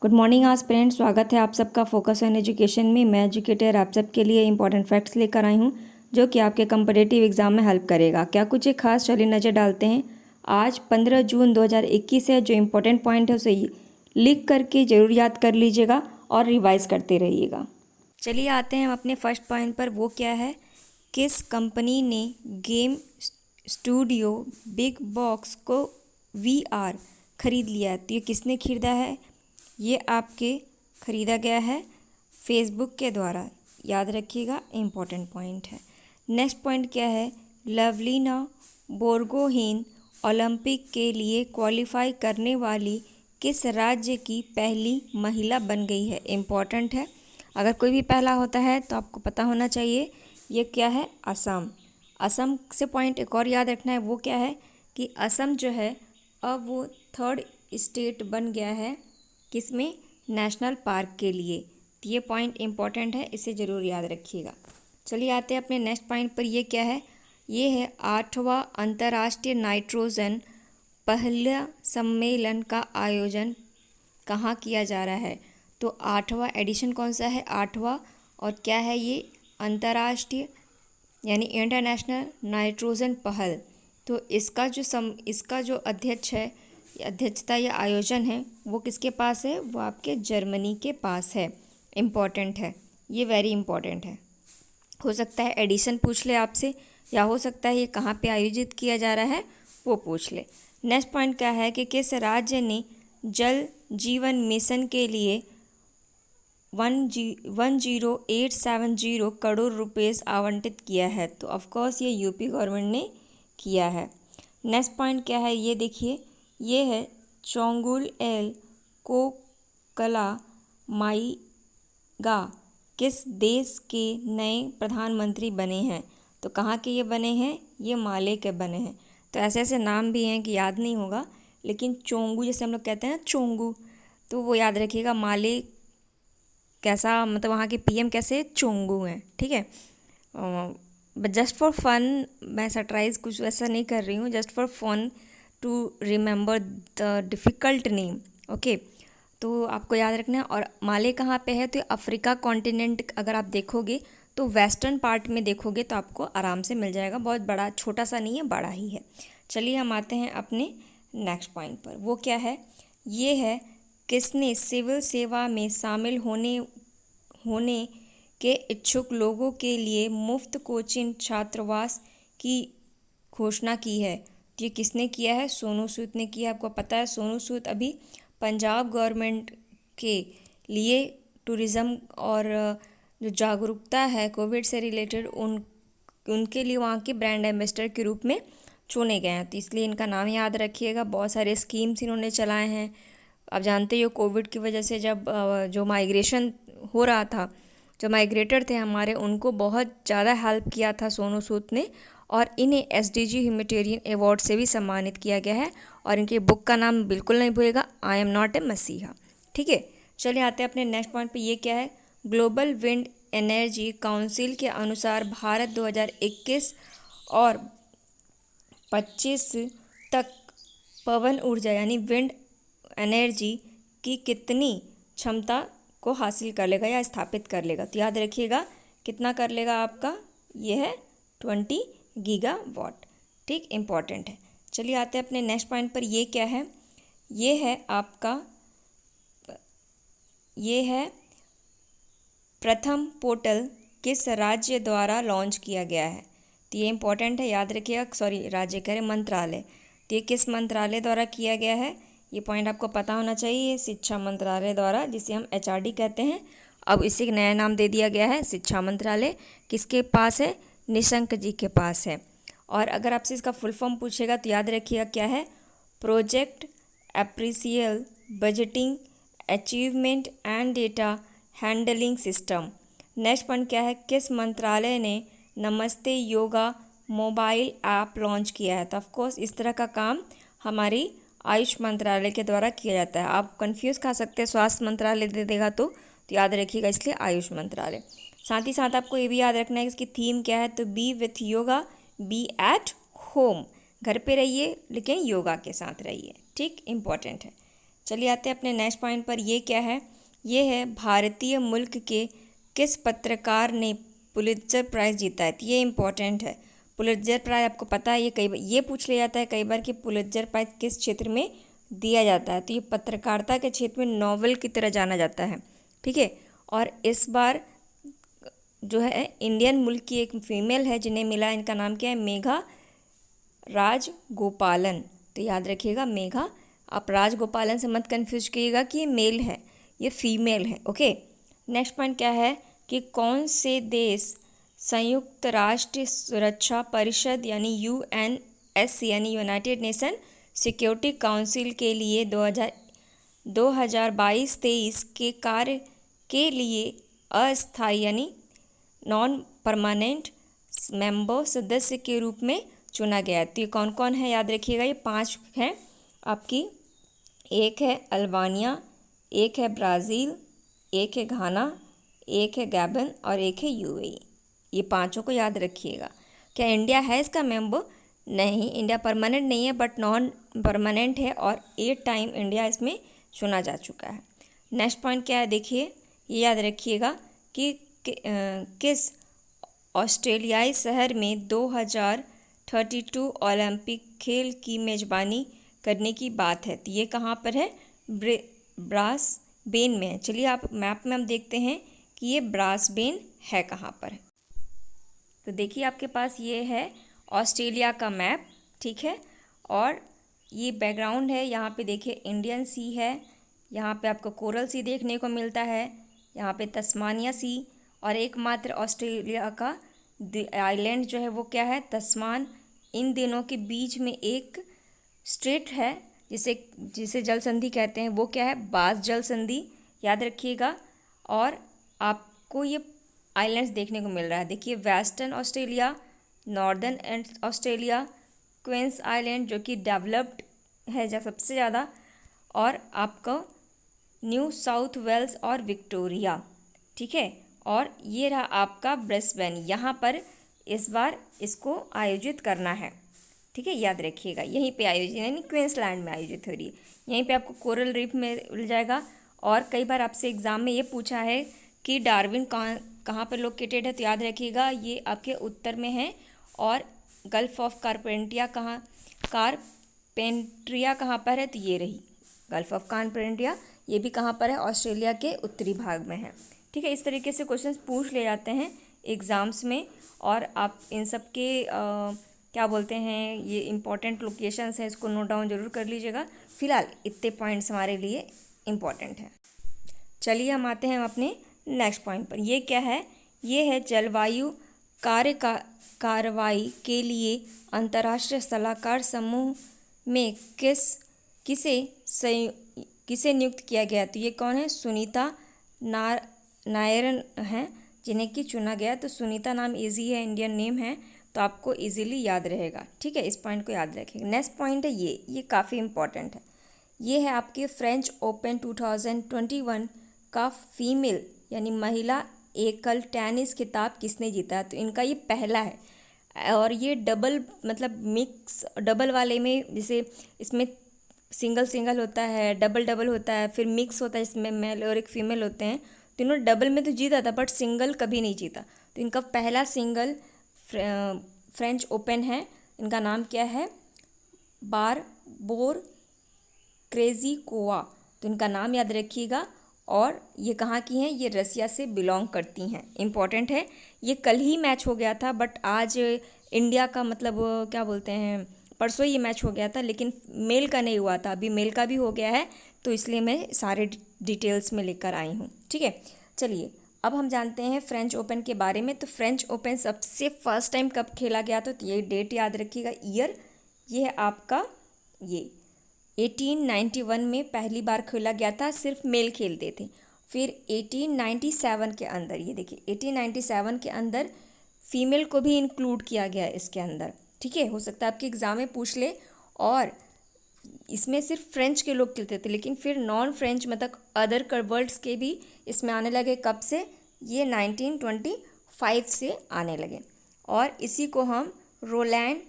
Good morning आज friends, स्वागत है आप सबका फोकस ऑन एजुकेशन में। मैं एजुकेटर आप सबके लिए इंपॉर्टेंट फैक्ट्स लेकर आई हूँ जो कि आपके कंपटीटिव एग्जाम में हेल्प करेगा। क्या कुछ एक खास, चलिए नज़र डालते हैं। आज 15 जून 2021 है। जो इंपॉर्टेंट पॉइंट है उसे लिख करके ज़रूर याद कर लीजिएगा और रिवाइज करते रहिएगा। चलिए आते हैं हम अपने फर्स्ट पॉइंट पर। वो क्या है, किस कंपनी ने गेम स्टूडियो बिग बॉक्स को VR खरीद लिया। तो ये किसने खरीदा है, ये आपके ख़रीदा गया है फेसबुक के द्वारा। याद रखिएगा, इम्पॉर्टेंट पॉइंट है। नेक्स्ट पॉइंट क्या है, लवलीना बोर्गोहेन ओलंपिक के लिए क्वालिफाई करने वाली किस राज्य की पहली महिला बन गई है। इम्पॉर्टेंट है, अगर कोई भी पहला होता है तो आपको पता होना चाहिए। ये क्या है, असम। असम से पॉइंट एक और याद रखना है, वो क्या है कि असम जो है अब वो 3rd स्टेट बन गया है किसमें, नेशनल पार्क के लिए। तो ये पॉइंट इम्पॉर्टेंट है, इसे ज़रूर याद रखिएगा। चलिए आते हैं अपने नेक्स्ट पॉइंट पर। ये क्या है, ये है 8वां अंतर्राष्ट्रीय नाइट्रोजन पहला सम्मेलन का आयोजन कहाँ किया जा रहा है। तो 8वां एडिशन कौन सा है, 8वां, और क्या है ये, अंतर्राष्ट्रीय यानी इंटरनेशनल नाइट्रोजन पहल। तो इसका जो अध्यक्ष है, अध्यक्षता या आयोजन है, वो किसके पास है, वो आपके जर्मनी के पास है। इम्पॉर्टेंट है, ये वेरी इम्पॉर्टेंट है। हो सकता है एडिशन पूछ ले आपसे, या हो सकता है ये कहाँ पे आयोजित किया जा रहा है वो पूछ ले। नेक्स्ट पॉइंट क्या है कि किस राज्य ने जल जीवन मिशन के लिए 10870 करोड़ रुपए आवंटित किया है। तो ऑफकोर्स ये यूपी गवर्नमेंट ने किया है। नेक्स्ट पॉइंट क्या है, ये देखिए, ये है चोंगुल एल कोकला माइगा किस देश के नए प्रधानमंत्री बने हैं। तो कहाँ के ये बने हैं, ये माले के बने हैं। तो ऐसे ऐसे नाम भी हैं कि याद नहीं होगा, लेकिन चोंगू जैसे हम लोग कहते हैं चोंगू, तो वो याद रखिएगा। माले कैसा, मतलब वहाँ के PM कैसे, चोंगू हैं, ठीक है। बट जस्ट फॉर फन, मैं सैटराइज कुछ वैसा नहीं कर रही हूँ, just for fun to remember the difficult name. Okay, तो आपको याद रखना है। और माले कहाँ पे है, तो अफ्रीका कॉन्टिनेंट अगर आप देखोगे तो वेस्टर्न पार्ट में देखोगे तो आपको आराम से मिल जाएगा। बहुत बड़ा, छोटा सा नहीं है, बड़ा ही है। चलिए हम आते हैं अपने नेक्स्ट पॉइंट पर। वो क्या है, ये है किसने सिविल सेवा में शामिल होने के इच्छुक लोगों के लिए मुफ्त कोचिंग छात्रावास की घोषणा की है। तो ये किसने किया है, सोनू सूद ने किया। आपको पता है सोनू सूद अभी पंजाब गवर्नमेंट के लिए टूरिज़्म और जो जागरूकता है कोविड से रिलेटेड उनके लिए वहाँ के ब्रांड एम्बेसडर के रूप में चुने गए हैं। तो इसलिए इनका नाम याद रखिएगा। बहुत सारे स्कीम्स इन्होंने चलाए हैं। आप जानते हो कोविड की वजह से जब जो माइग्रेशन हो रहा था, जो माइग्रेटर थे हमारे, उनको बहुत ज़्यादा हेल्प किया था सोनू सूद ने, और इन्हें SDG ह्यूमैनिटेरियन अवार्ड से भी सम्मानित किया गया है। और इनकी बुक का नाम बिल्कुल नहीं भूलेगा, आई एम नॉट ए मसीहा, ठीक है। चलिए आते हैं अपने नेक्स्ट पॉइंट पे। ये क्या है, ग्लोबल विंड एनर्जी काउंसिल के अनुसार भारत 2021 और 25 तक पवन ऊर्जा यानी विंड एनर्जी की कितनी क्षमता को हासिल कर लेगा या स्थापित कर लेगा। तो याद रखिएगा, कितना कर लेगा आपका, ये है 20 गीगावाट, ठीक, इम्पॉर्टेंट है। चलिए आते हैं अपने नेक्स्ट पॉइंट पर। ये क्या है, ये है आपका, ये है प्रथम पोर्टल किस राज्य द्वारा लॉन्च किया गया है। तो ये इम्पॉर्टेंट है, याद रखिएगा। सॉरी, राज्य कह रहे, मंत्रालय। तो ये किस मंत्रालय द्वारा किया गया है, ये पॉइंट आपको पता होना चाहिए। शिक्षा मंत्रालय द्वारा, जिसे हम HRD कहते हैं। अब इसे नया नाम दे दिया गया है शिक्षा मंत्रालय। किसके पास है, निशंक जी के पास है। और अगर आपसे इसका फुल फॉर्म पूछेगा तो याद रखिएगा क्या है, project appraisal budgeting achievement and data handling system. Next point क्या है, किस मंत्रालय ने नमस्ते योगा मोबाइल ऐप लॉन्च किया है। तो ऑफकोर्स इस तरह का काम हमारी आयुष मंत्रालय के द्वारा किया जाता है। आप कंफ्यूज खा सकते हैं, स्वास्थ्य मंत्रालय दे देगा तो याद रखिएगा, इसलिए आयुष मंत्रालय। साथ ही साथ आपको ये भी याद रखना है कि इसकी थीम क्या है, तो be with yoga be at home. घर पे रहिए लेकिन योगा के साथ रहिए, ठीक, इम्पॉर्टेंट है। चलिए आते हैं अपने नेक्स्ट पॉइंट पर। ये क्या है? ये है भारतीय मुल्क के किस पत्रकार ने पुलित्जर प्राइज़ जीता है। तो ये इम्पोर्टेंट है। पुलित्जर प्राइज़ आपको पता है, ये कई बार ये पूछ लिया जाता है कई बार कि पुलित्जर प्राइज़ किस क्षेत्र में दिया जाता है। तो ये पत्रकारिता के क्षेत्र में नॉवल की तरह जाना जाता है, ठीक है। और इस बार जो है इंडियन मुल्क की एक फीमेल है जिन्हें मिला, इनका नाम क्या है? मेघा राजगोपालन। तो याद रखिएगा मेघा, आप राजगोपालन से मत कंफ्यूज कीजिएगा कि ये मेल है, ये फीमेल है, ओके। नेक्स्ट पॉइंट क्या है कि कौन से देश संयुक्त राष्ट्र सुरक्षा परिषद यानी UNSC यानी यूनाइटेड नेशन सिक्योरिटी काउंसिल के लिए 2022-23 के कार्य के लिए अस्थायी यानी नॉन परमानेंट मेंबर सदस्य के रूप में चुना गया है। तो ये कौन कौन है याद रखिएगा, ये 5 हैं आपकी। एक है अल्बानिया, एक है ब्राज़ील, एक है घाना, एक है गैबन और एक है UAE। ये 5 को याद रखिएगा। क्या इंडिया है इसका मेंबर? नहीं, इंडिया परमानेंट नहीं है बट नॉन परमानेंट है और 8 टाइम इंडिया इसमें चुना जा चुका है। नेक्स्ट पॉइंट क्या है देखिए, ये याद रखिएगा कि किस ऑस्ट्रेलियाई शहर में 2032 ओलंपिक खेल की मेज़बानी करने की बात है। तो ये कहाँ पर है? ब्रासबेन में है। चलिए आप मैप में हम देखते हैं कि ये ब्रासबेन है कहाँ पर। तो देखिए आपके पास ये है ऑस्ट्रेलिया का मैप, ठीक है। और ये बैकग्राउंड है, यहाँ पे देखिए इंडियन सी है, यहाँ पे आपको कोरल सी देखने को मिलता है, यहाँ पे तस्मानिया सी, और एकमात्र ऑस्ट्रेलिया का आइलैंड जो है वो क्या है? तस्मान। इन दोनों के बीच में एक स्ट्रेट है जिसे जल संधि कहते हैं, वो क्या है? बास जल संधि, याद रखिएगा। और आपको ये आइलैंड्स देखने को मिल रहा है, देखिए Western Australia, Northern Australia, Queensland जो कि डेवलप्ड है सबसे ज़्यादा, और आपका न्यू साउथ वेल्स और विक्टोरिया, ठीक है। और ये रहा आपका ब्रिस्बेन, यहाँ पर इस बार इसको आयोजित करना है, ठीक है, याद रखिएगा। यहीं पे आयोजित यानी क्वींसलैंड में आयोजित हो रही है। यहीं पे आपको कोरल रीफ में मिल जाएगा। और कई बार आपसे एग्ज़ाम में ये पूछा है कि डार्विन कहाँ पर लोकेटेड है, तो याद रखिएगा ये आपके उत्तर में है। और गल्फ ऑफ कारपेंटिया कारपेंट्रिया कहाँ पर है? तो ये रही गल्फ ऑफ कारपेंट्रिया, ये भी कहाँ पर है? ऑस्ट्रेलिया के उत्तरी भाग में है, ठीक है। इस तरीके से क्वेश्चंस पूछ ले जाते हैं एग्ज़ाम्स में। और आप इन सब के क्या बोलते हैं, ये इंपॉर्टेंट लोकेशंस हैं, इसको नोट डाउन जरूर कर लीजिएगा। फिलहाल इतने पॉइंट्स हमारे लिए इम्पॉर्टेंट हैं। चलिए हम आते हैं अपने नेक्स्ट पॉइंट पर। ये क्या है? ये है जलवायु कार्रवाई के लिए अंतर्राष्ट्रीय सलाहकार समूह में किसे नियुक्त किया गया। तो ये कौन है? सुनीता नायरन हैं जिन्हें कि चुना गया। तो सुनीता नाम इजी है, इंडियन नेम है, तो आपको इजीली याद रहेगा, ठीक है। इस पॉइंट को याद रखिएगा। नेक्स्ट पॉइंट है ये काफ़ी इंपॉर्टेंट है। ये है आपके फ्रेंच ओपन 2021 का फीमेल यानी महिला एकल टेनिस खिताब किसने जीता। तो इनका ये पहला है। और ये डबल मतलब मिक्स डबल वाले में, जैसे इसमें सिंगल होता है, डबल होता है, फिर मिक्स होता है, इसमें मेल और एक फीमेल होते हैं। तो इन्होंने डबल में तो जीता था बट सिंगल कभी नहीं जीता। तो इनका पहला सिंगल फ्रेंच ओपन है। इनका नाम क्या है? बारबोर क्रेजिकोवा। तो इनका नाम याद रखिएगा। और ये कहाँ की हैं? ये रसिया से बिलोंग करती हैं। इम्पॉर्टेंट है। ये कल ही मैच हो गया था बट आज इंडिया का मतलब क्या बोलते हैं, परसों ये मैच हो गया था, लेकिन मेल का नहीं हुआ था। अभी मेल का भी हो गया है, तो इसलिए मैं सारे डिटेल्स में लेकर आई हूँ, ठीक है। चलिए अब हम जानते हैं फ्रेंच ओपन के बारे में। तो फ्रेंच ओपन सबसे फर्स्ट टाइम कब खेला गया था? तो ये डेट याद रखिएगा, ईयर ये है आपका, ये 1891 में पहली बार खेला गया था। सिर्फ मेल खेलते थे। फिर 1897 के अंदर, ये देखिए 1897 के अंदर फीमेल को भी इंक्लूड किया गया इसके अंदर, ठीक है। हो सकता है आपके एग्ज़ाम में पूछ ले। और इसमें सिर्फ फ्रेंच के लोग खेलते थे, लेकिन फिर नॉन फ्रेंच मतलब अदर वर्ल्ड्स के भी इसमें आने लगे। कब से? ये 1925 से आने लगे। और इसी को हम रोलैंड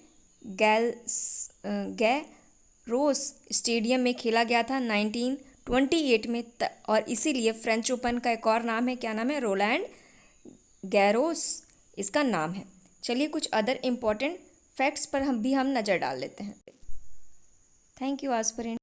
रोस स्टेडियम में खेला गया था 1928 में और इसीलिए फ्रेंच ओपन का एक और नाम है, क्या नाम है, रोलैंड गैरोस इसका नाम है। चलिए कुछ अदर इम्पॉर्टेंट फैक्ट्स पर हम नज़र डाल लेते हैं। Thank you आस्पिरेंट।